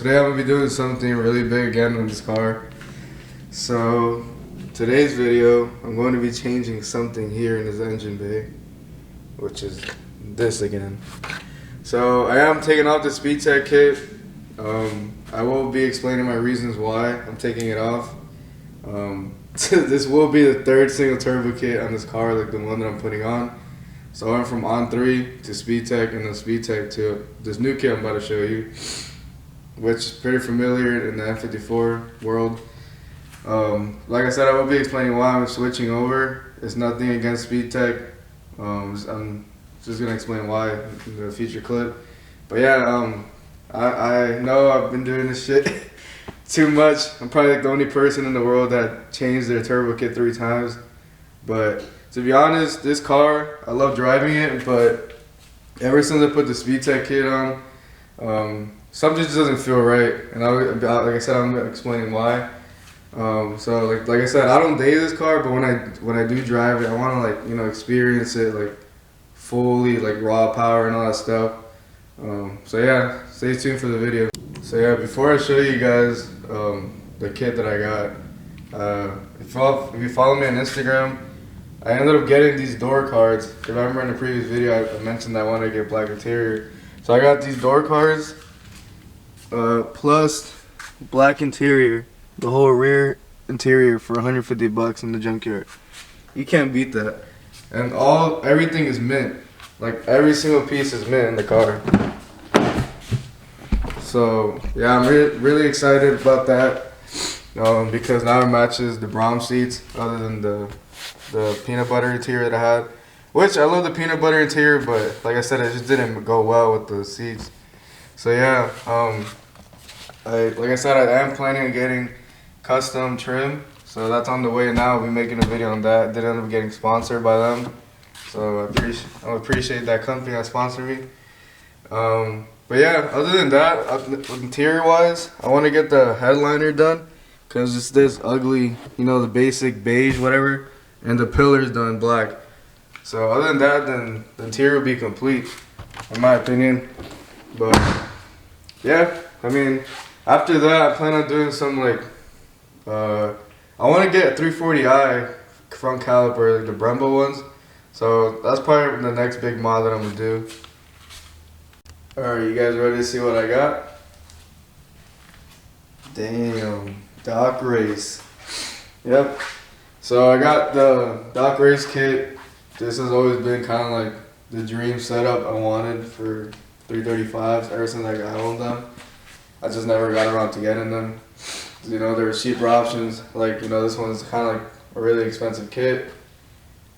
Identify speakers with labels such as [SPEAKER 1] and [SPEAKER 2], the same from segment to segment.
[SPEAKER 1] today I'm going to be doing something really big again on this car. So today's video, I'm going to be changing something here in this engine bay, which is this again. So I am taking off the SPEEDTECH kit. I will be explaining my reasons why I'm taking it off. This will be the third single turbo kit on this car, like the one that I'm putting on. So I went from ON3 to SPEEDTECH and then SPEEDTECH to this new kit I'm about to show you, which is pretty familiar in the M54 world. Like I said, I will be explaining why I'm switching over. It's nothing against SPEEDTECH. I'm just gonna explain why in the future clip. But yeah, I know I've been doing this shit too much. I'm probably like the only person in the world that changed their turbo kit 3 times. But to be honest, this car, I love driving it, but ever since I put the SPEEDTECH kit on, something just doesn't feel right. And like I said, I'm explaining why. So like I said, I don't date this car, but when I do drive it, I want to experience it like fully, like raw power and all that stuff. So yeah, stay tuned for the video. So yeah, before I show you guys the kit that I got, if you follow me on Instagram, I ended up getting these door cards. If I remember in the previous video, I mentioned I wanted to get black interior. So I got these door cards, plus black interior, the whole rear interior for 150 bucks in the junkyard. You can't beat that. And everything is mint. Like every single piece is mint in the car. So yeah, I'm really excited about that, because now it matches the brown seats, other than the peanut butter interior that I had, which I love the peanut butter interior, but like I said, it just didn't go well with the seats. So yeah, like I said, I am planning on getting custom trim, so that's on the way now. We'll be making a video on that. Did end up getting sponsored by them, so I appreciate that company that sponsored me. But yeah, other than that, interior wise, I want to get the headliner done, because it's this ugly, the basic beige whatever, and the pillars done black. So other than that, then the interior will be complete, in my opinion. But yeah, I mean, after that, I plan on doing some I want to get a 340i front caliper, like the Brembo ones. So that's probably the next big mod that I'm gonna do. Alright, you guys ready to see what I got? Damn, DOCRACE. Yep. So I got the DOCRACE kit. This has always been kind of like the dream setup I wanted for 335s ever since I owned them. I just never got around to getting them. There were cheaper options. Like, this one's kind of like a really expensive kit.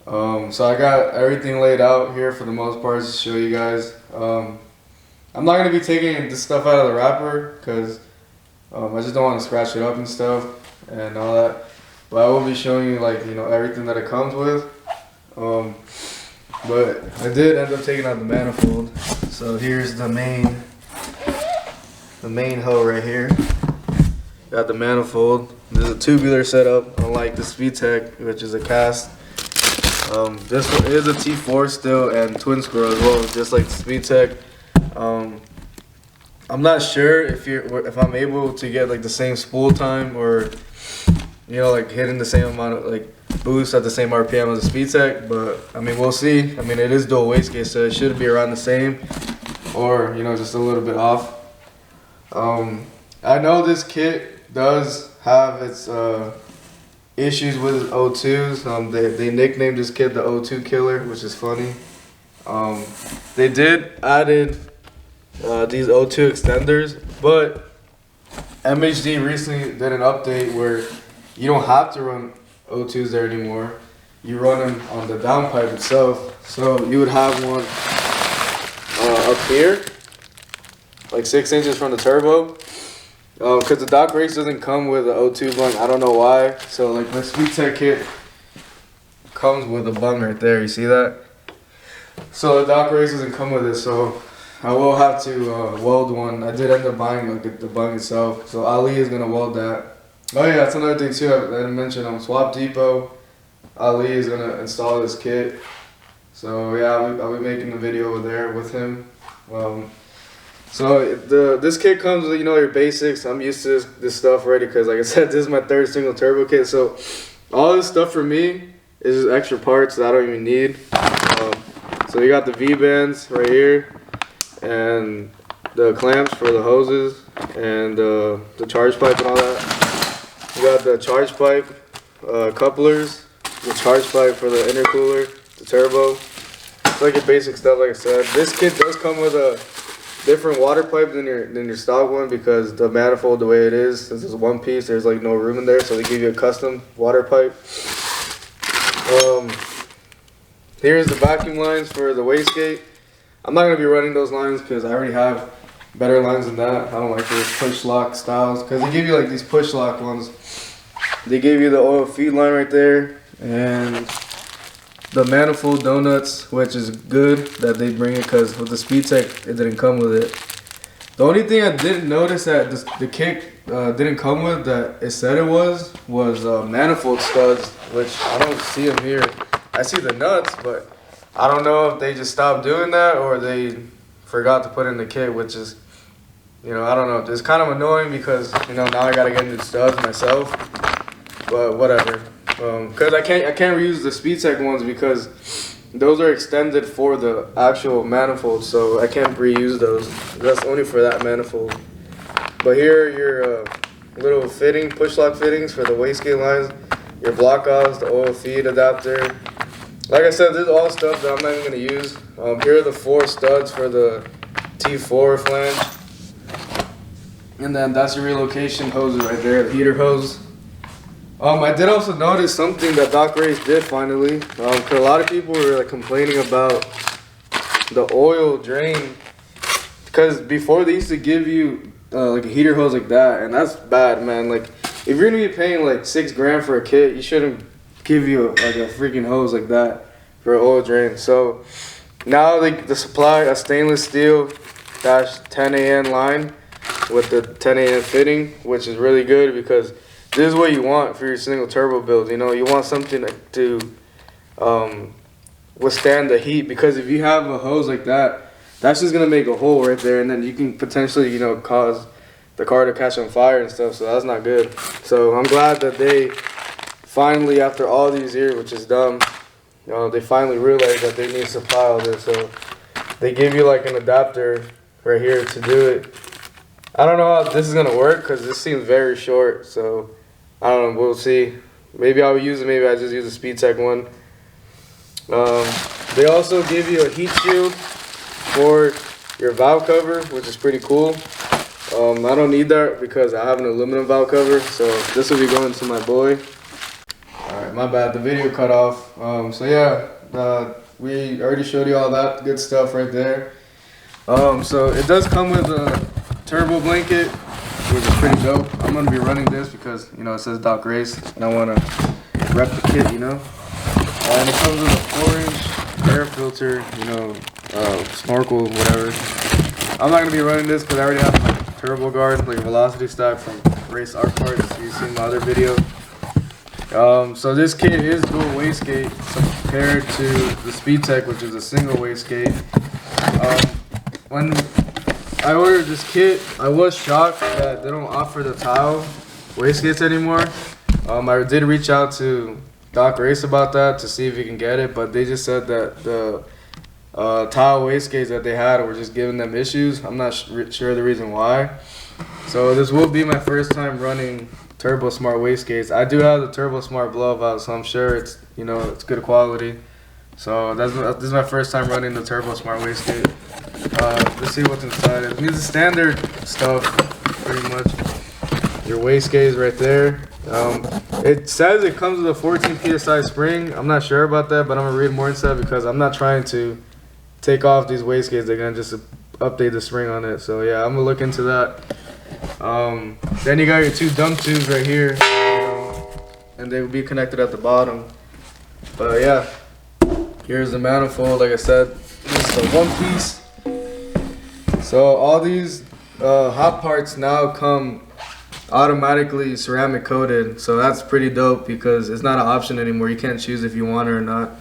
[SPEAKER 1] So I got everything laid out here for the most part to show you guys. I'm not going to be taking this stuff out of the wrapper, because I just don't want to scratch it up and stuff and all that. But I will be showing you everything that it comes with. But I did end up taking out the manifold. So here's the main hoe right here. Got the manifold. There's a tubular setup, unlike the SPEEDTECH, which is a cast. This one is a T4 still, and twin screw as well, just like the SPEEDTECH. I'm not sure if I'm able to get the same spool time, or hitting the same amount of boost at the same RPM as the SPEEDTECH, but I mean, we'll see. I mean, it is dual wastegate, so it should be around the same, or just a little bit off. I know this kit does have its issues with its O2s. They nicknamed this kit the O2 killer, which is funny. They did added these O2 extenders, but MHD recently did an update where you don't have to run O2s there anymore. You run them on the downpipe itself. So you would have one up here, like 6 inches from the turbo. Because the DOCRACE doesn't come with an O2 bung. I don't know why. So my SPEEDTECH kit comes with a bung right there. You see that? So the DOCRACE doesn't come with it. So I will have to weld one. I did end up buying the bung itself. So Ali is gonna weld that. Oh yeah, that's another thing too. I didn't mention Swap Depot. Ali is gonna install this kit. So yeah, I'll be making a video over there with him. So this kit comes with, you know, your basics. I'm used to this stuff already because, like I said, this is my third single turbo kit. So all this stuff for me is just extra parts that I don't even need. So you got the V-bands right here, and the clamps for the hoses, and the charge pipe and all that. You got the charge pipe, couplers, the charge pipe for the intercooler, the turbo. It's like your basic stuff, like I said. This kit does come with a different water pipe than your stock one because the manifold, the way it is, since it's one piece, there's like no room in there, so they give you a custom water pipe. Here's the vacuum lines for the wastegate. I'm not gonna be running those lines because I already have better lines than that. I don't like those push lock styles because they give you like these push lock ones. They give you the oil feed line right there and the manifold donuts, which is good that they bring it because with the SPEEDTECH it didn't come with it. The only thing I didn't notice that the kit didn't come with that it said it was manifold studs, which I don't see them here. I see the nuts, but I don't know if they just stopped doing that or they forgot to put in the kit, which is, you know, I don't know. It's kind of annoying because, you know, now I gotta get new studs myself. But whatever. Cause I can't reuse the SPEEDTECH ones because those are extended for the actual manifold, so I can't reuse those. That's only for that manifold. But here are your little fitting, push lock fittings for the wastegate lines, your block offs, the oil feed adapter. Like I said, this is all stuff that I'm not even gonna use. Here are the 4 studs for the T4 flange. And then that's your relocation hoses right there, the heater hose. I did also notice something that DOCRACE did finally. Cause a lot of people were like complaining about the oil drain. Cause before they used to give you like a heater hose like that, and that's bad, man. Like if you're gonna be paying like $6 grand for a kit, you shouldn't give you like a freaking hose like that for an oil drain. So now they supply a stainless steel -10AN line with the 10AN fitting, which is really good because this is what you want for your single turbo build. You know, you want something to withstand the heat, because if you have a hose like that, that's just gonna make a hole right there, and then you can potentially, you know, cause the car to catch on fire and stuff. So that's not good. So I'm glad that they finally, after all these years, which is dumb, you know, they finally realized that they need to supply all this. So they give you like an adapter right here to do it. I don't know how this is gonna work because this seems very short. So I don't know. We'll see. Maybe I'll use it. Maybe I just use the SPEEDTECH one. They also give you a heat shield for your valve cover, which is pretty cool. I don't need that because I have an aluminum valve cover, so this will be going to my boy. Alright, my bad, the video cut off. So yeah, we already showed you all that good stuff right there. So it does come with a turbo blanket, which is pretty dope. I'm going to be running this because, you know, it says DOCRACE, and I want to rep the kit, you know. And it comes with a 4-inch air filter, you know, snorkel, whatever. I'm not going to be running this because I already have my turbo guard, like velocity stack from Race Art Parts. You've seen my other video. So this kit is dual wastegate compared to the SPEEDTECH, which is a single wastegate. When I ordered this kit, I was shocked that they don't offer the tile wastegates anymore. I did reach out to DOCRACE about that to see if you can get it, but they just said that the tile wastegates that they had were just giving them issues. I'm not sure the reason why. So this will be my first time running Turbo Smart wastegates. I do have the Turbo Smart blow valve, so I'm sure it's, you know, it's good quality. So this is my first time running the Turbo Smart wastegate. Let's see what's inside. It means the standard stuff, pretty much. Your wastegate is right there. It says it comes with a 14 psi spring. I'm not sure about that, but I'm gonna read more into that because I'm not trying to take off these wastegates. They're gonna just update the spring on it. So yeah, I'm gonna look into that. Then you got your 2 dump tubes right here, and they will be connected at the bottom. But yeah, here's the manifold. Like I said, this is a 1-piece. So all these hot parts now come automatically ceramic coated, so that's pretty dope because it's not an option anymore. You can't choose if you want it or not,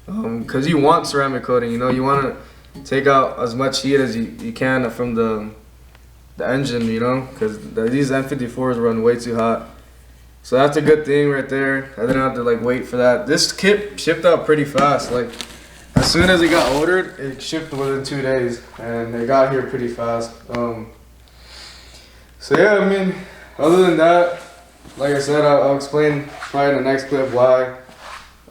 [SPEAKER 1] because you want ceramic coating. You know, you want to take out as much heat as you can from the engine, you know, because these M54s run way too hot. So that's a good thing right there. I didn't have to like wait for that. This kit shipped out pretty fast. Like as soon as it got ordered, it shipped within 2 days, and it got here pretty fast. So yeah, I mean, other than that, like I said, I'll explain probably in the next clip why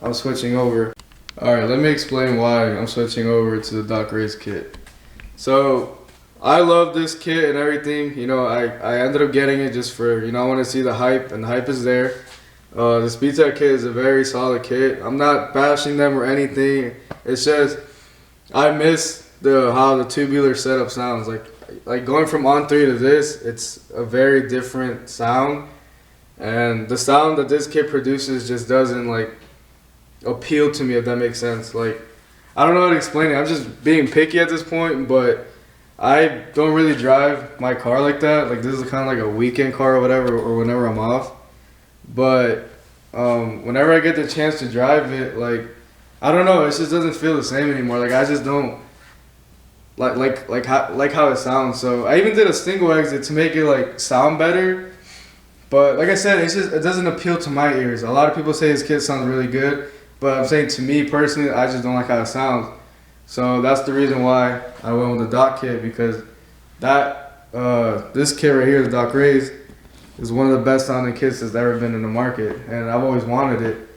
[SPEAKER 1] I'm switching over. Alright, let me explain why I'm switching over to the DOCRACE kit. So I love this kit and everything. You know, I ended up getting it just for, you know, I want to see the hype, and the hype is there. The SPEEDTECH kit is a very solid kit. I'm not bashing them or anything. It's just I miss how the tubular setup sounds. Like going from On3 to this, it's a very different sound, and the sound that this kit produces just doesn't like appeal to me, if that makes sense. Like I don't know how to explain it. I'm just being picky at this point, but I don't really drive my car like that. Like this is kind of like a weekend car or whatever, or whenever I'm off. But whenever I get the chance to drive it, like I don't know, it just doesn't feel the same anymore. Like I just don't like how it sounds. So I even did a single exit to make it like sound better. But like I said, it doesn't appeal to my ears. A lot of people say this kit sounds really good, but I'm saying to me personally, I just don't like how it sounds. So that's the reason why I went with the Doc kit, because this kit right here, the DOCRACE, is one of the best sounding kits that's ever been in the market, and I've always wanted it.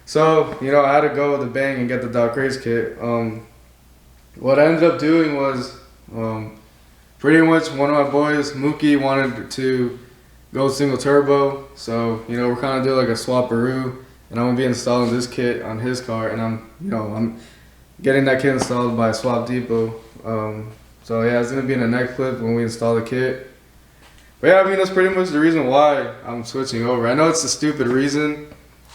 [SPEAKER 1] So, you know, I had to go with the bang and get the DOCRACE kit. What I ended up doing was, pretty much one of my boys, Mookie, wanted to go single turbo. So, you know, we're kind of doing like a swap-a-roo, and I'm gonna be installing this kit on his car, and I'm getting that kit installed by Swap Depot. So yeah, it's gonna be in the next clip when we install the kit. But yeah, I mean, that's pretty much the reason why I'm switching over. I know it's a stupid reason,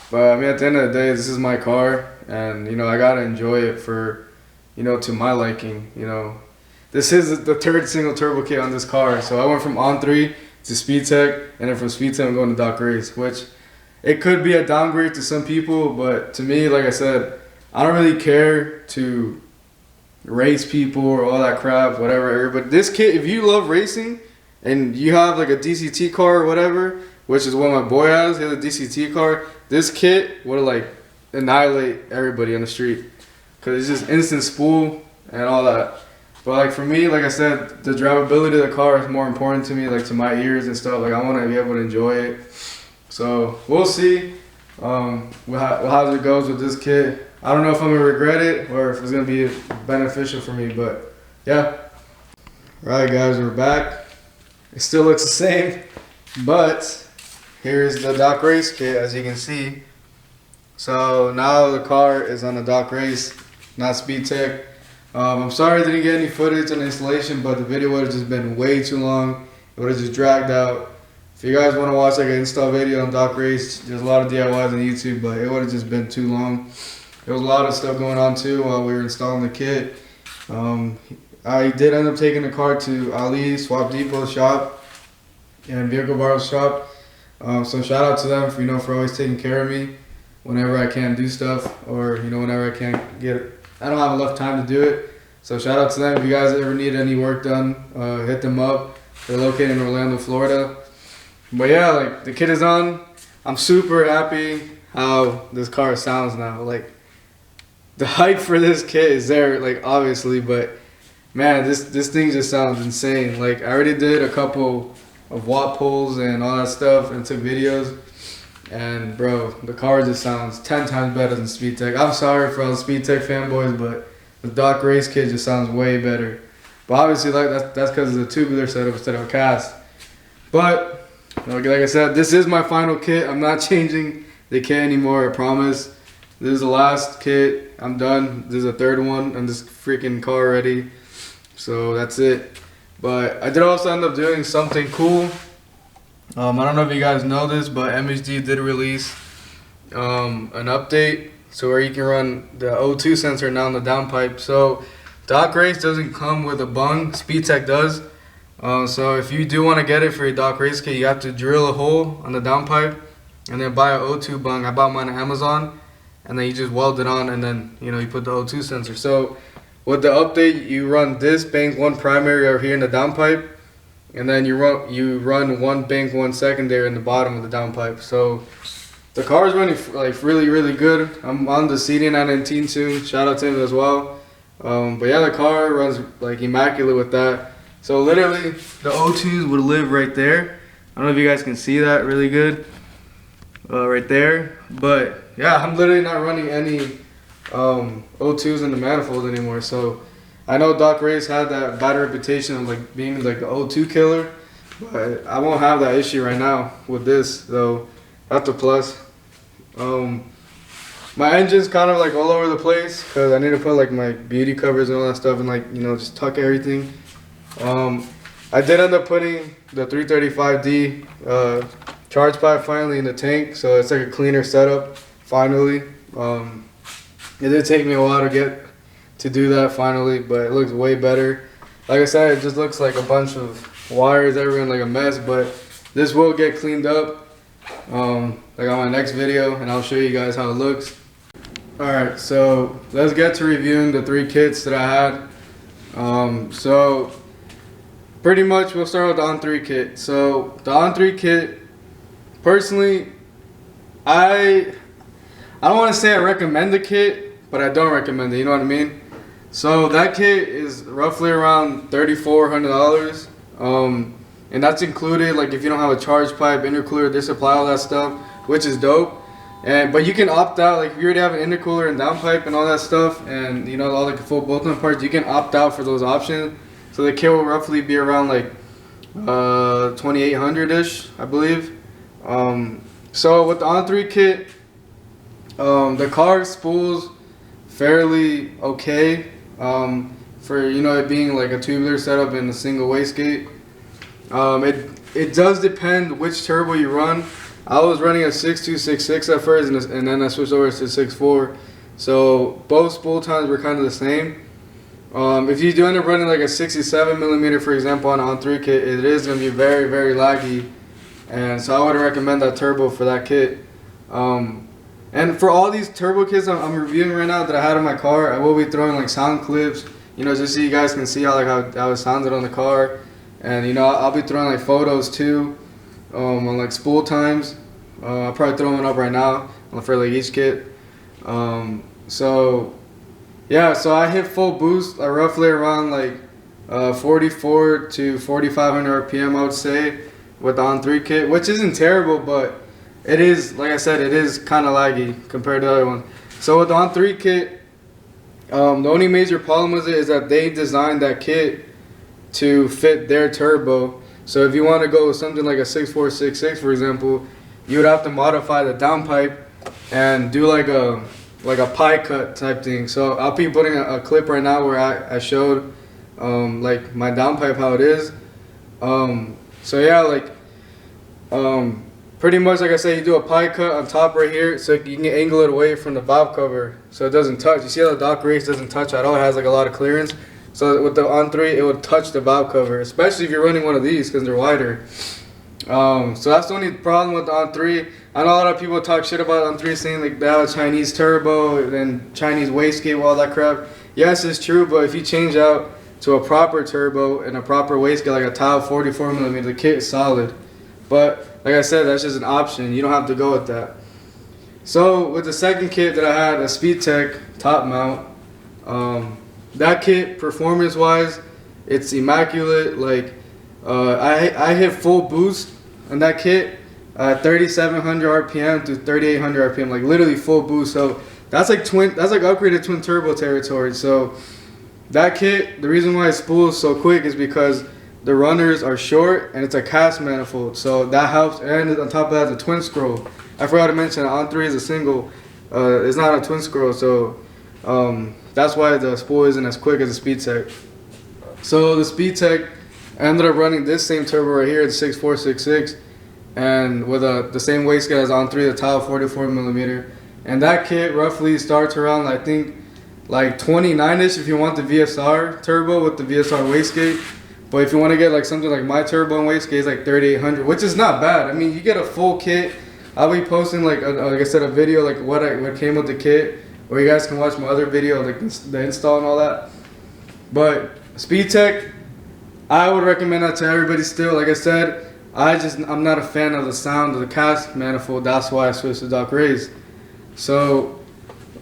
[SPEAKER 1] but I mean, at the end of the day, this is my car, and you know, I gotta enjoy it for, you know, to my liking. You know, this is the third single turbo kit on this car. So I went from On3 to SPEEDTECH, and then from SPEEDTECH I'm going to DOCRACE, which it could be a downgrade to some people, but to me, like I said, I don't really care to race people or all that crap, whatever. But this kit, if you love racing and you have like a DCT car or whatever, which is what my boy has, he has a DCT car, this kit would like annihilate everybody on the street, because it's just instant spool and all that. But like for me, like I said, the drivability of the car is more important to me, like to my ears and stuff. Like I want to be able to enjoy it. So we'll see how it goes with this kit. I don't know if I'm gonna regret it or if it's gonna be beneficial for me, but yeah. Right, guys, we're back. It still looks the same, but here's the DOCRACE kit, as you can see. So now the car is on the DOCRACE, not SPEEDTECH. I'm sorry I didn't get any footage on the installation, but the video would have just been way too long. It would have just dragged out. If you guys want to watch like an install video on DOCRACE, there's a lot of DIYs on YouTube, but it would have just been too long. There was a lot of stuff going on too while we were installing the kit. I did end up taking the car to Ali, Swap Depot shop, and Vehicle Bar's shop. So shout out to them for, you know, for always taking care of me whenever I can't do stuff, or you know, whenever I can't get it. I don't have enough time to do it. So shout out to them. If you guys ever need any work done, hit them up. They're located in Orlando, Florida. But yeah, like the kit is on. I'm super happy how this car sounds now. Like the hype for this kit is there, like obviously, but man, this thing just sounds insane. Like I already did a couple of watt pulls and all that stuff and took videos, and bro, the car just sounds 10 times better than SPEEDTECH. I'm sorry for all the SPEEDTECH fanboys, but the DOCRACE kit just sounds way better. But obviously, like that's because of the tubular setup instead of a cast. But like I said, this is my final kit. I'm not changing the kit anymore, I promise. This is the last kit. I'm done. This is the third one on this freaking car already. So that's it. But I did also end up doing something cool. I don't know if you guys know this, but MHD did release an update so where you can run the O2 sensor now in the downpipe. So DOCRACE doesn't come with a bung. SPEEDTECH does. So if you do want to get it for your DOCRACE kit, you have to drill a hole on the downpipe and then buy an O2 bung. I bought mine on Amazon, and then you just weld it on, and then you know you put the O2 sensor. So with the update, you run this bank 1 primary over here in the downpipe, and then you run 1 bank 1 secondary in the bottom of the downpipe. So the car is running like really good. I'm on the CD919 too. Shout out to him as well. But yeah, the car runs like immaculate with that. So literally, the O2s would live right there. I don't know if you guys can see that really good, right there. But yeah, I'm literally not running any O2s in the manifold anymore. So I know DOCRACE had that bad reputation of like being like the O2 killer, but I won't have that issue right now with this. So that's a plus. My engine's kind of like all over the place because I need to put like my beauty covers and all that stuff and like, you know, just tuck everything. I did end up putting the 335D charge pipe finally in the tank, so it's like a cleaner setup finally. It did take me a while to do that finally, but it looks way better. Like I said, it just looks like a bunch of wires everywhere, like a mess, but this will get cleaned up like on my next video, and I'll show you guys how it looks. Alright, so let's get to reviewing the 3 kits that I had. So pretty much we'll start with the ON3 kit. So the ON3 kit, personally, I don't want to say I recommend the kit, but I don't recommend it, you know what I mean? So that kit is roughly around $3,400, and that's included like if you don't have a charge pipe, intercooler, disapply, all that stuff, which is dope. But you can opt out, like if you already have an intercooler and downpipe and all that stuff, and you know all the full bolt-on parts, you can opt out for those options. So the kit will roughly be around like 2,800-ish, I believe. So with the ON3 kit, the car spools fairly okay for, you know, it being like a tubular setup and a single wastegate. It does depend which turbo you run. I was running a 6.266 at first, and then I switched over to 6.4. So both spool times were kind of the same. If you do end up running like a 67mm, for example, on an ON3 kit, it is going to be very laggy. And so I would recommend that turbo for that kit. And for all these turbo kits I'm reviewing right now that I had in my car, I will be throwing like sound clips, you know, just so you guys can see how it sounded on the car. And you know, I'll be throwing like photos too, on like spool times. I'll probably throw one up right now for like each kit. So yeah, so I hit full boost roughly around like 44 to 4,500 RPM, I would say, with the ON3 kit, which isn't terrible, but it is, like I said, it is kind of laggy compared to the other one. So with the ON3 kit, the only major problem with it is that they designed that kit to fit their turbo. So if you want to go with something like a 6466, for example, you would have to modify the downpipe and do like a pie cut type thing. So I'll be putting a clip right now where I showed like my downpipe how it is. So yeah, like pretty much like I said, you do a pie cut on top right here, so you can angle it away from the valve cover so it doesn't touch. You see how the DOCRACE doesn't touch at all? It has like a lot of clearance. So with the ON3, it would touch the valve cover, especially if you're running one of these because they're wider. So that's the only problem with the ON3. I know a lot of people talk shit about ON3, saying like they have a Chinese turbo and Chinese wastegate, all that crap. Yes, it's true, but if you change out to a proper turbo and a proper wastegate, like a Tau 44mm, the kit is solid. But like I said, that's just an option. You don't have to go with that. So with the second kit that I had, a SPEEDTECH top mount, that kit, performance-wise, it's immaculate. Like I hit full boost on that kit at 3,700 RPM to 3,800 RPM, like literally full boost. So that's like upgraded twin turbo territory. So that kit, the reason why it spools so quick is because the runners are short and it's a cast manifold, so that helps. And on top of that, the twin scroll. I forgot to mention, ON3 is a single. It's not a twin scroll, so that's why the spool isn't as quick as the SPEEDTECH. So the SPEEDTECH, I ended up running this same turbo right here, the 6466, and with the same wastegate as ON3, the Tau 44mm. And that kit roughly starts around, I think, like 29-ish if you want the VSR turbo with the VSR wastegate. But if you want to get like something like my turbo and wastegate, it's like 3,800, which is not bad. I mean, you get a full kit. I'll be posting like I said, a video like what came with the kit, where you guys can watch my other video, like the install and all that. But SPEEDTECH, I would recommend that to everybody still. Like I said, I'm not a fan of the sound of the cast manifold. That's why I switched to DOCRACE. So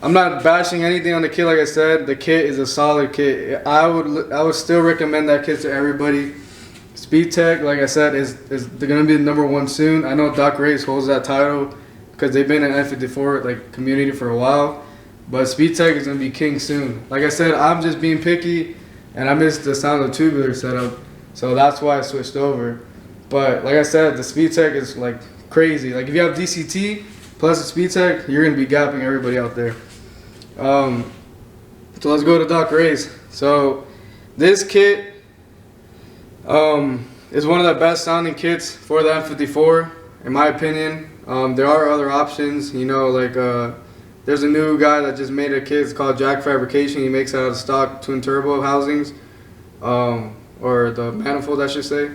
[SPEAKER 1] I'm not bashing anything on the kit. Like I said, the kit is a solid kit. I would still recommend that kit to everybody. SPEEDTECH, like I said, is gonna be the #1 soon. I know DOCRACE holds that title because they've been in N54 like community for a while. But SPEEDTECH is gonna be king soon. Like I said, I'm just being picky, and I missed the sound of tubular setup, so that's why I switched over. But like I said, the SPEEDTECH is like crazy. Like if you have DCT plus the SPEEDTECH, you're gonna be gapping everybody out there. So let's go to DOCRACE. So this kit is one of the best sounding kits for the M54, in my opinion. There are other options, you know, like there's a new guy that just made a kit. It's called Jack Fabrication. He makes it out of stock twin turbo housings, or the manifold, I should say.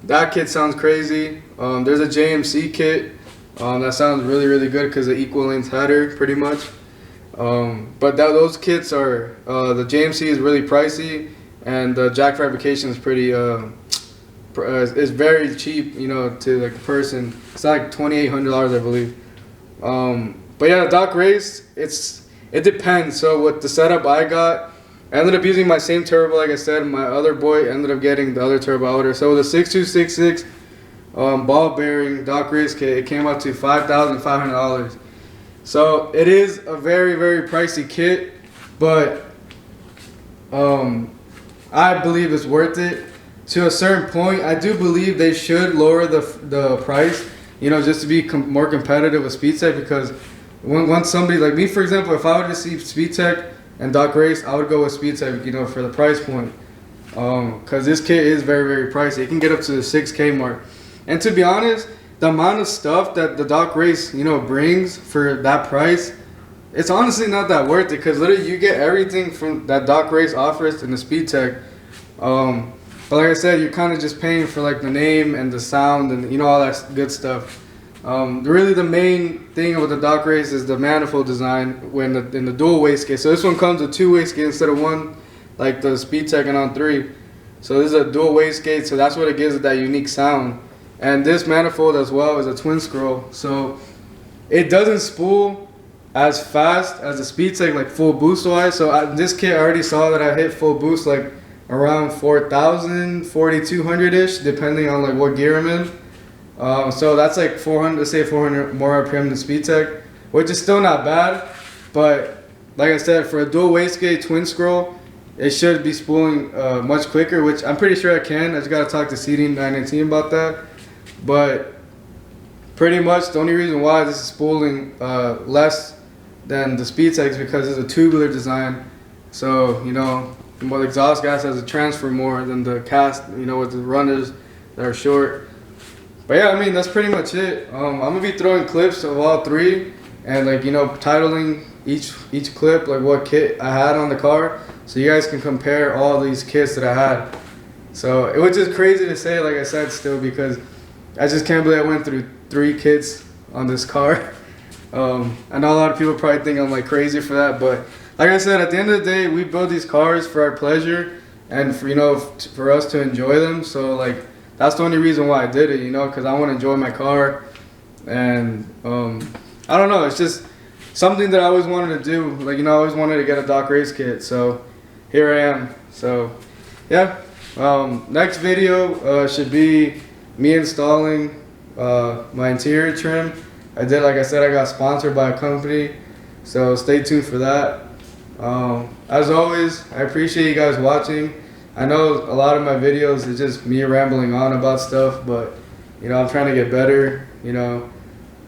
[SPEAKER 1] That kit sounds crazy. There's a JMC kit that sounds really, really good because of equal length header, pretty much. But those kits are the JMC is really pricey, and the Jack Fabrication is pretty is very cheap, you know, to like a person. It's like $2,800, I believe. But yeah, DOCRACE, it depends. So with the setup I got, I ended up using my same turbo, like I said. My other boy ended up getting the other turbo outer. So with a 6266 ball bearing DOCRACE kit, it came out to $5,500. So it is a very, very pricey kit, but I believe it's worth it. To a certain point, I do believe they should lower the price, you know, just to be more competitive with SPEEDTECH, because once somebody, like me for example, if I were to see SPEEDTECH and DOCRACE, I would go with SPEEDTECH, you know, for the price point. Because this kit is very, very pricey. It can get up to the 6K mark. And to be honest, the amount of stuff that the DOCRACE, you know, brings for that price, it's honestly not that worth it, because literally you get everything from that DOCRACE offers in the SPEEDTECH. But like I said, you're kind of just paying for like the name and the sound and, you know, all that good stuff. Really the main thing with the DOCRACE is the manifold design in the dual wastegate. So this one comes with 2 wastegates instead of 1, like the SPEEDTECH and ON3. So this is a dual wastegate, so that's what it gives it that unique sound. And this manifold as well is a twin scroll, so it doesn't spool as fast as the SPEEDTECH, like full boost wise. So this kit I already saw that I hit full boost like around 4,000, 4,200-ish, depending on like what gear I'm in. So that's like 400, let's say 400 more RPM than SPEEDTECH, which is still not bad. But like I said, for a dual wastegate twin scroll, it should be spooling much quicker, which I'm pretty sure I can. I just gotta talk to CD919 about that. But pretty much the only reason why this is spooling less than the SPEEDTECH is because it's a tubular design. So, you know, the exhaust gas has a transfer more than the cast, you know, with the runners that are short. But yeah, I mean, that's pretty much it. I'm gonna be throwing clips of all 3 and, like, you know, titling each clip like what kit I had on the car, so you guys can compare all these kits that I had. So it was just crazy to say, like I said, still, because I just can't believe I went through 3 kits on this car. I know a lot of people probably think I'm like crazy for that, but like I said, at the end of the day, we build these cars for our pleasure and for, you know, for us to enjoy them. So like that's the only reason why I did it, you know, because I want to enjoy my car. And I don't know, it's just something that I always wanted to do. Like, you know, I always wanted to get a DOCRACE kit, so here I am. So yeah, next video should be me installing my interior trim. Like I said, I got sponsored by a company, so stay tuned for that. As always, I appreciate you guys watching. I know a lot of my videos is just me rambling on about stuff, but you know, I'm trying to get better, you know.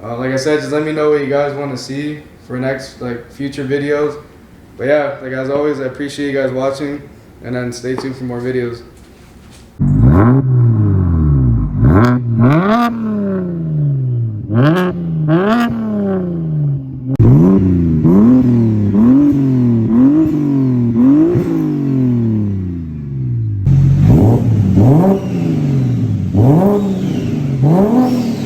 [SPEAKER 1] Like I said, just let me know what you guys want to see for next, like, future videos. But yeah, like as always, I appreciate you guys watching, and then stay tuned for more videos.
[SPEAKER 2] One.